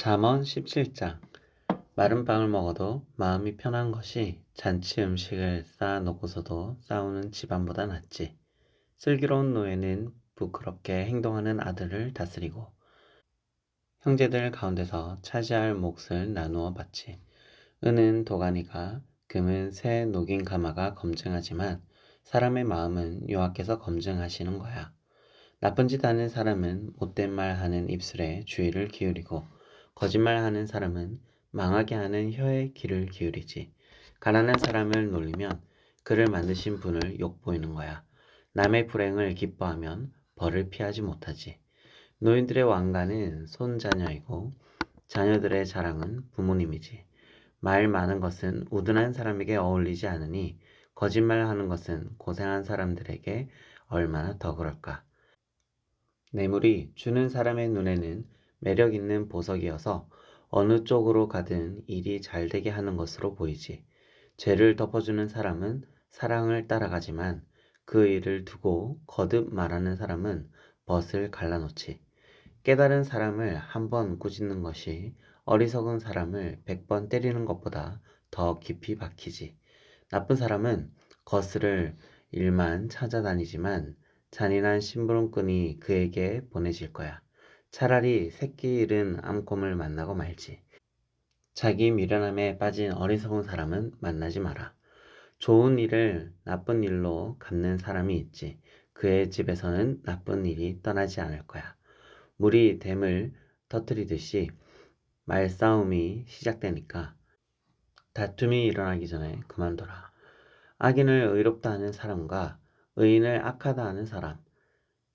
잠언 17장. 마른 빵을 먹어도 마음이 편한 것이 잔치 음식을 쌓아놓고서도 싸우는 집안보다 낫지. 슬기로운 노예는 부끄럽게 행동하는 아들을 다스리고 형제들 가운데서 차지할 몫을 나누어 받지. 은은 도가니가 금은 새 녹인 가마가 검증하지만 사람의 마음은 여호와께서 검증하시는 거야. 나쁜 짓 하는 사람은 못된 말 하는 입술에 주의를 기울이고 거짓말하는 사람은 망하게 하는 혀에 귀를 기울이지. 가난한 사람을 놀리면 그를 만드신 분을 욕보이는 거야. 남의 불행을 기뻐하면 벌을 피하지 못하지. 노인들의 왕가는 손자녀이고 자녀들의 자랑은 부모님이지. 말 많은 것은 우둔한 사람에게 어울리지 않으니 거짓말하는 것은 고생한 사람들에게 얼마나 더 그럴까. 뇌물이 주는 사람의 눈에는 매력 있는 보석이어서 어느 쪽으로 가든 일이 잘 되게 하는 것으로 보이지. 죄를 덮어주는 사람은 사랑을 따라가지만 그 일을 두고 거듭 말하는 사람은 벗을 갈라놓지. 깨달은 사람을 한 번 꾸짖는 것이 어리석은 사람을 100번 때리는 것보다 더 깊이 박히지. 나쁜 사람은 거스를 일만 찾아다니지만 잔인한 심부름꾼이 그에게 보내질 거야. 차라리 새끼 잃은 암곰을 만나고 말지. 자기 미련함에 빠진 어리석은 사람은 만나지 마라. 좋은 일을 나쁜 일로 갚는 사람이 있지. 그의 집에서는 나쁜 일이 떠나지 않을 거야. 물이 댐을 터뜨리듯이 말싸움이 시작되니까 다툼이 일어나기 전에 그만둬라. 악인을 의롭다 하는 사람과 의인을 악하다 하는 사람,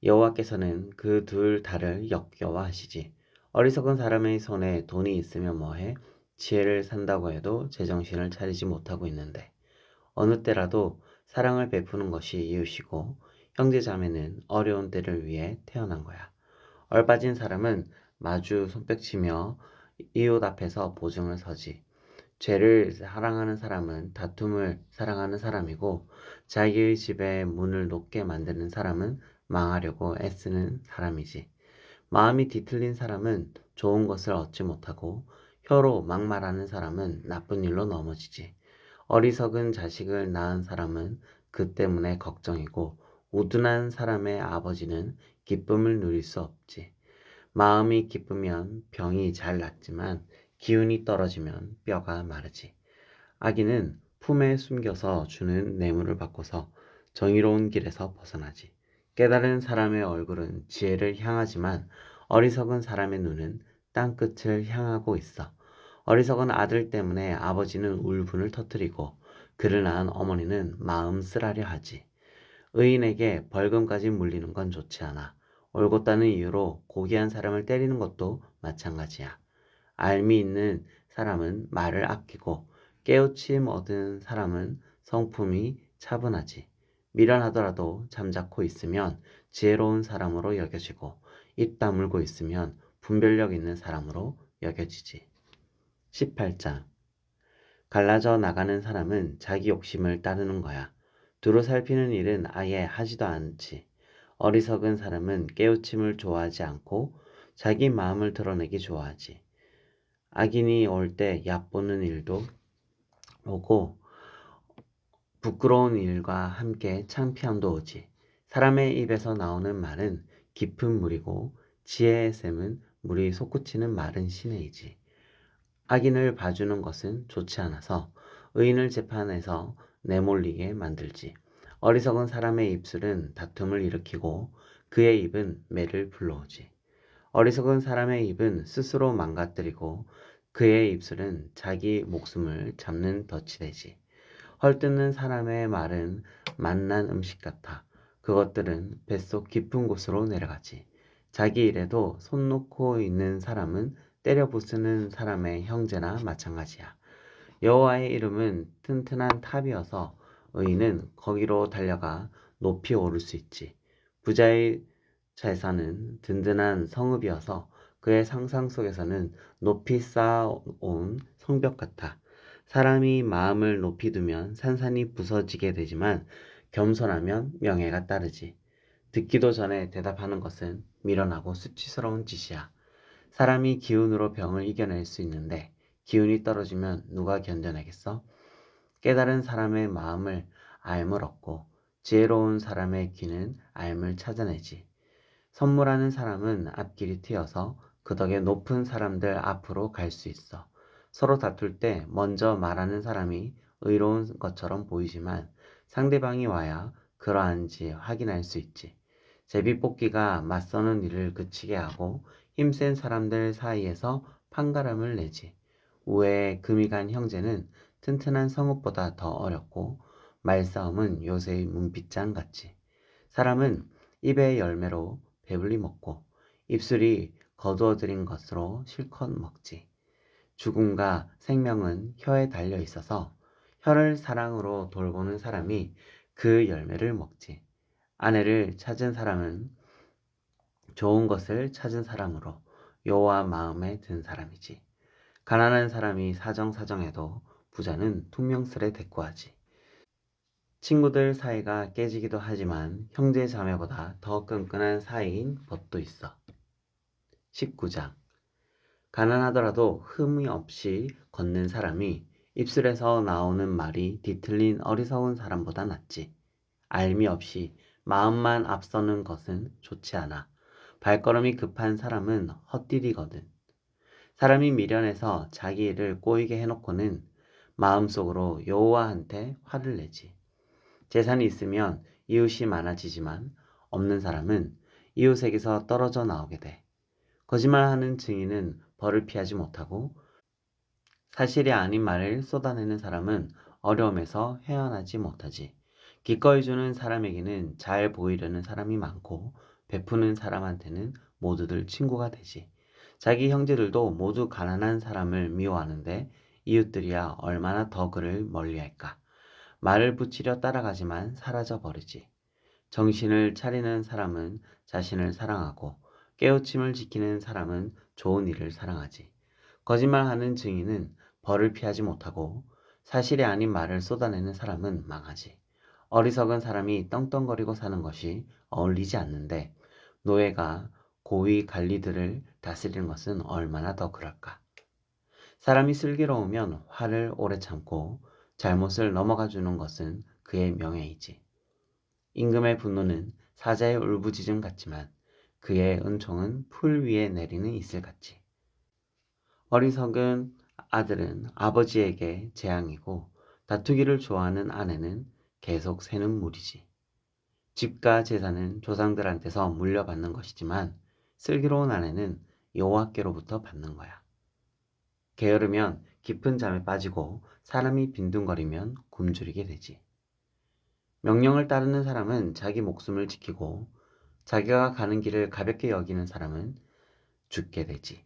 여호와께서는 그 둘 다를 역겨워하시지. 어리석은 사람의 손에 돈이 있으면 뭐해? 지혜를 산다고 해도 제정신을 차리지 못하고 있는데 어느 때라도 사랑을 베푸는 것이 이웃이고 형제자매는 어려운 때를 위해 태어난 거야. 얼빠진 사람은 마주 손뼉치며 이웃 앞에서 보증을 서지. 죄를 사랑하는 사람은 다툼을 사랑하는 사람이고 자기의 집에 문을 높게 만드는 사람은 망하려고 애쓰는 사람이지. 마음이 뒤틀린 사람은 좋은 것을 얻지 못하고 혀로 막말하는 사람은 나쁜 일로 넘어지지. 어리석은 자식을 낳은 사람은 그 때문에 걱정이고 우둔한 사람의 아버지는 기쁨을 누릴 수 없지. 마음이 기쁘면 병이 잘 낫지만 기운이 떨어지면 뼈가 마르지. 악인은 품에 숨겨서 주는 뇌물을 받고서 정의로운 길에서 벗어나지. 깨달은 사람의 얼굴은 지혜를 향하지만 어리석은 사람의 눈은 땅끝을 향하고 있어. 어리석은 아들 때문에 아버지는 울분을 터뜨리고 그를 낳은 어머니는 마음 쓰라려 하지. 의인에게 벌금까지 물리는 건 좋지 않아. 올곧다는 이유로 고귀한 사람을 때리는 것도 마찬가지야. 알미 있는 사람은 말을 아끼고 깨우침 얻은 사람은 성품이 차분하지. 미련하더라도 잠자코 있으면 지혜로운 사람으로 여겨지고 입 다물고 있으면 분별력 있는 사람으로 여겨지지. 18장. 갈라져 나가는 사람은 자기 욕심을 따르는 거야. 두루 살피는 일은 아예 하지도 않지. 어리석은 사람은 깨우침을 좋아하지 않고 자기 마음을 드러내기 좋아하지. 악인이 올 때 얕보는 일도 오고 부끄러운 일과 함께 창피함도 오지. 사람의 입에서 나오는 말은 깊은 물이고 지혜의 샘은 물이 솟구치는 마른 시내이지. 악인을 봐주는 것은 좋지 않아서 의인을 재판에서 내몰리게 만들지. 어리석은 사람의 입술은 다툼을 일으키고 그의 입은 매를 불러오지. 어리석은 사람의 입은 스스로 망가뜨리고 그의 입술은 자기 목숨을 잡는 덫이 되지. 헐뜯는 사람의 말은 맛난 음식 같아. 그것들은 뱃속 깊은 곳으로 내려가지. 자기 일에도 손 놓고 있는 사람은 때려 부수는 사람의 형제나 마찬가지야. 여호와의 이름은 튼튼한 탑이어서 의인은 거기로 달려가 높이 오를 수 있지. 부자의 재산은 든든한 성읍이어서 그의 상상 속에서는 높이 쌓아온 성벽 같아. 사람이 마음을 높이 두면 산산이 부서지게 되지만 겸손하면 명예가 따르지. 듣기도 전에 대답하는 것은 미련하고 수치스러운 짓이야. 사람이 기운으로 병을 이겨낼 수 있는데 기운이 떨어지면 누가 견뎌내겠어? 깨달은 사람의 마음을 알물 얻고 지혜로운 사람의 귀는 알물 찾아내지. 선물하는 사람은 앞길이 트여서 그 덕에 높은 사람들 앞으로 갈 수 있어. 서로 다툴 때 먼저 말하는 사람이 의로운 것처럼 보이지만 상대방이 와야 그러한지 확인할 수 있지. 제비뽑기가 맞서는 일을 그치게 하고 힘센 사람들 사이에서 판가름을 내지. 우애에 금이 간 형제는 튼튼한 성읍보다 더 어렵고 말싸움은 요새의 문빗장 같지. 사람은 입의 열매로 배불리 먹고 입술이 거두어들인 것으로 실컷 먹지. 죽음과 생명은 혀에 달려 있어서 혀를 사랑으로 돌보는 사람이 그 열매를 먹지. 아내를 찾은 사람은 좋은 것을 찾은 사람으로 여호와 마음에 든 사람이지. 가난한 사람이 사정사정해도 부자는 퉁명스레 대꾸하지. 친구들 사이가 깨지기도 하지만 형제 자매보다 더 끈끈한 사이인 법도 있어. 19장. 가난하더라도 흠이 없이 걷는 사람이 입술에서 나오는 말이 뒤틀린 어리석은 사람보다 낫지. 알미 없이 마음만 앞서는 것은 좋지 않아. 발걸음이 급한 사람은 헛디디거든. 사람이 미련해서 자기 일을 꼬이게 해놓고는 마음속으로 여호와한테 화를 내지. 재산이 있으면 이웃이 많아지지만 없는 사람은 이웃에게서 떨어져 나오게 돼. 거짓말하는 증인은 벌을 피하지 못하고 사실이 아닌 말을 쏟아내는 사람은 어려움에서 헤어나지 못하지. 기꺼이 주는 사람에게는 잘 보이려는 사람이 많고 베푸는 사람한테는 모두들 친구가 되지. 자기 형제들도 모두 가난한 사람을 미워하는데 이웃들이야 얼마나 더 그를 멀리할까. 말을 붙이려 따라가지만 사라져 버리지. 정신을 차리는 사람은 자신을 사랑하고 깨우침을 지키는 사람은 좋은 일을 사랑하지. 거짓말하는 증인은 벌을 피하지 못하고 사실이 아닌 말을 쏟아내는 사람은 망하지. 어리석은 사람이 떵떵거리고 사는 것이 어울리지 않는데 노예가 고위 관리들을 다스리는 것은 얼마나 더 그럴까. 사람이 슬기로우면 화를 오래 참고 잘못을 넘어가 주는 것은 그의 명예이지. 임금의 분노는 사자의 울부짖음 같지만 그의 은총은 풀 위에 내리는 이슬 같지. 어리석은 아들은 아버지에게 재앙이고 다투기를 좋아하는 아내는 계속 새는 물이지. 집과 재산은 조상들한테서 물려받는 것이지만 슬기로운 아내는 여호와께로부터 받는 거야. 게으르면 깊은 잠에 빠지고 사람이 빈둥거리면 굶주리게 되지. 명령을 따르는 사람은 자기 목숨을 지키고 자기가 가는 길을 가볍게 여기는 사람은 죽게 되지.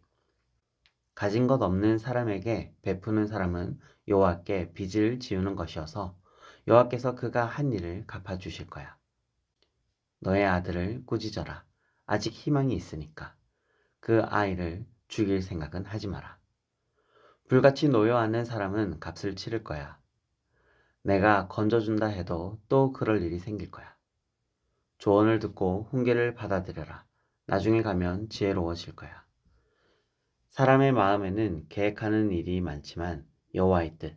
가진 것 없는 사람에게 베푸는 사람은 여호와께 빚을 지우는 것이어서 여호와께서 그가 한 일을 갚아주실 거야. 너의 아들을 꾸짖어라. 아직 희망이 있으니까. 그 아이를 죽일 생각은 하지 마라. 불같이 노여하는 사람은 값을 치를 거야. 내가 건져준다 해도 또 그럴 일이 생길 거야. 조언을 듣고 훈계를 받아들여라. 나중에 가면 지혜로워질 거야. 사람의 마음에는 계획하는 일이 많지만 여호와의 뜻,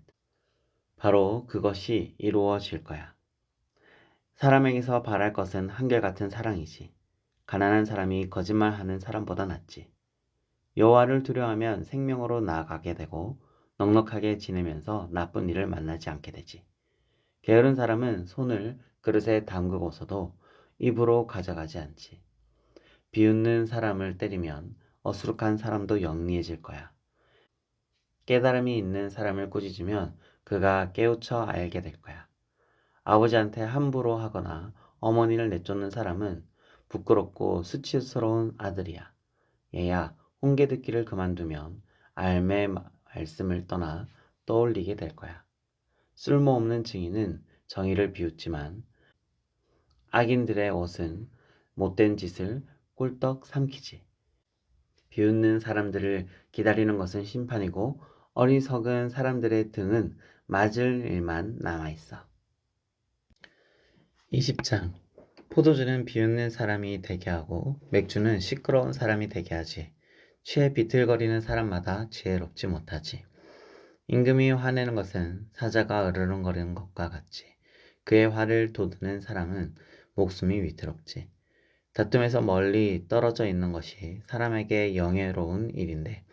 바로 그것이 이루어질 거야. 사람에게서 바랄 것은 한결같은 사랑이지. 가난한 사람이 거짓말하는 사람보다 낫지. 여호와를 두려워하면 생명으로 나아가게 되고 넉넉하게 지내면서 나쁜 일을 만나지 않게 되지. 게으른 사람은 손을 그릇에 담그고서도 입으로 가져가지 않지. 비웃는 사람을 때리면 어수룩한 사람도 영리해질 거야. 깨달음이 있는 사람을 꾸짖으면 그가 깨우쳐 알게 될 거야. 아버지한테 함부로 하거나 어머니를 내쫓는 사람은 부끄럽고 수치스러운 아들이야. 얘야, 훈계 듣기를 그만두면 알매 말씀을 떠나 떠올리게 될 거야. 쓸모없는 증인은 정의를 비웃지만 악인들의 옷은 못된 짓을 꿀떡 삼키지. 비웃는 사람들을 기다리는 것은 심판이고 어리석은 사람들의 등은 맞을 일만 남아있어. 20장. 포도주는 비웃는 사람이 되게 하고 맥주는 시끄러운 사람이 되게 하지. 취해 비틀거리는 사람마다 지혜롭지 못하지. 임금이 화내는 것은 사자가 으르렁거리는 것과 같지. 그의 화를 돋우는 사람은 목숨이 위태롭지. 다툼에서 멀리 떨어져 있는 것이 사람에게 영예로운 일인데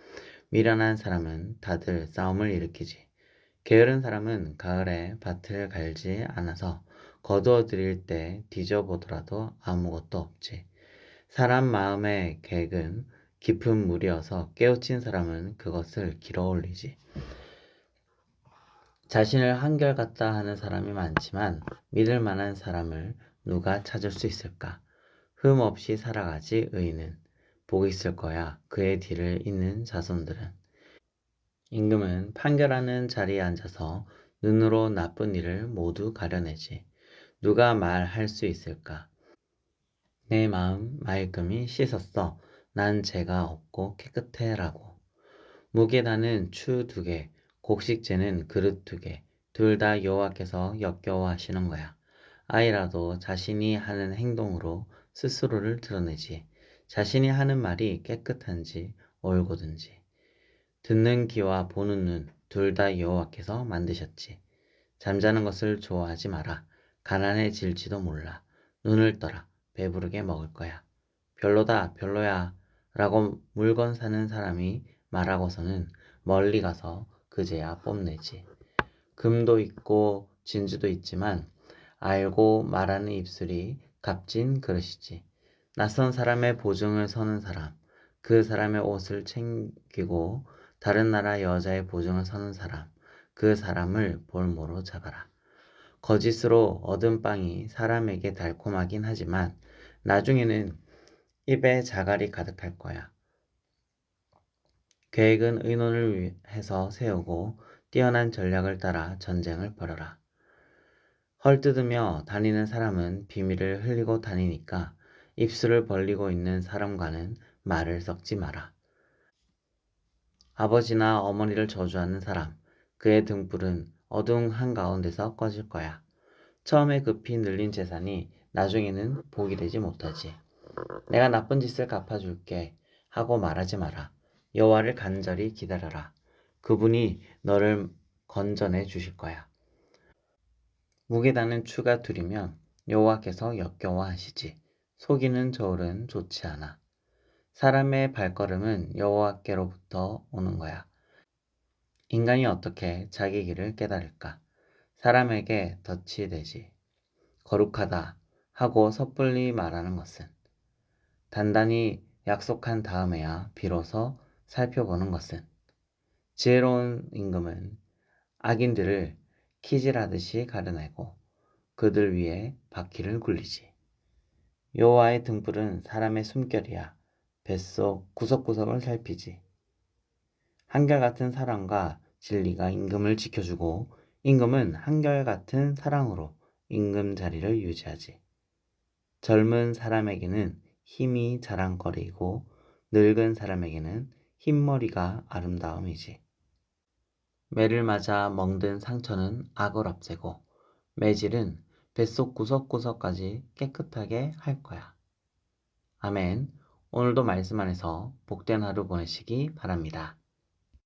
미련한 사람은 다들 싸움을 일으키지. 게으른 사람은 가을에 밭을 갈지 않아서 거두어 들일 때 뒤져보더라도 아무것도 없지. 사람 마음의 객은 깊은 물이어서 깨우친 사람은 그것을 길어 올리지. 자신을 한결같다 하는 사람이 많지만 믿을 만한 사람을 누가 찾을 수 있을까? 흠 없이 살아가지 의인은 복이 있을 거야. 그의 뒤를 잇는 자손들은. 임금은 판결하는 자리에 앉아서 눈으로 나쁜 일을 모두 가려내지. 누가 말할 수 있을까? 내 마음 말끔히 씻었어. 난 죄가 없고 깨끗해라고. 무게다는 추 2개, 곡식재는 그릇 2개, 둘 다 여호와께서 역겨워하시는 거야. 아이라도 자신이 하는 행동으로 스스로를 드러내지. 자신이 하는 말이 깨끗한지 옳고든지. 듣는 귀와 보는 눈, 둘 다 여호와께서 만드셨지. 잠자는 것을 좋아하지 마라. 가난해질지도 몰라. 눈을 떠라. 배부르게 먹을 거야. 별로다, 별로야. 라고 물건 사는 사람이 말하고서는 멀리 가서 그제야 뽐내지. 금도 있고 진주도 있지만 알고 말하는 입술이 값진 그릇이지. 낯선 사람의 보증을 서는 사람, 그 사람의 옷을 챙기고 다른 나라 여자의 보증을 서는 사람, 그 사람을 볼모로 잡아라. 거짓으로 얻은 빵이 사람에게 달콤하긴 하지만 나중에는 입에 자갈이 가득할 거야. 계획은 의논을 위해서 세우고 뛰어난 전략을 따라 전쟁을 벌여라. 헐뜯으며 다니는 사람은 비밀을 흘리고 다니니까 입술을 벌리고 있는 사람과는 말을 섞지 마라. 아버지나 어머니를 저주하는 사람, 그의 등불은 어두운 한가운데서 꺼질 거야. 처음에 급히 늘린 재산이 나중에는 복이 되지 못하지. 내가 나쁜 짓을 갚아줄게 하고 말하지 마라. 여호와를 간절히 기다려라. 그분이 너를 건져내 주실 거야. 무게다는 추가 2이면 여호와께서 역겨워하시지. 속이는 저울은 좋지 않아. 사람의 발걸음은 여호와께로부터 오는 거야. 인간이 어떻게 자기 길을 깨달을까? 사람에게 덫이 되지. 거룩하다 하고 섣불리 말하는 것은 단단히 약속한 다음에야 비로소 살펴보는 것은 지혜로운 임금은 악인들을 키질하듯이 가려내고 그들 위에 바퀴를 굴리지. 여호와의 등불은 사람의 숨결이야. 뱃속 구석구석을 살피지. 한결같은 사랑과 진리가 임금을 지켜주고 임금은 한결같은 사랑으로 임금 자리를 유지하지. 젊은 사람에게는 힘이 자랑거리이고 늙은 사람에게는 흰머리가 아름다움이지. 매를 맞아 멍든 상처는 악을 없애고 매질은 뱃속 구석구석까지 깨끗하게 할 거야. 아멘. 오늘도 말씀 안에서 복된 하루 보내시기 바랍니다.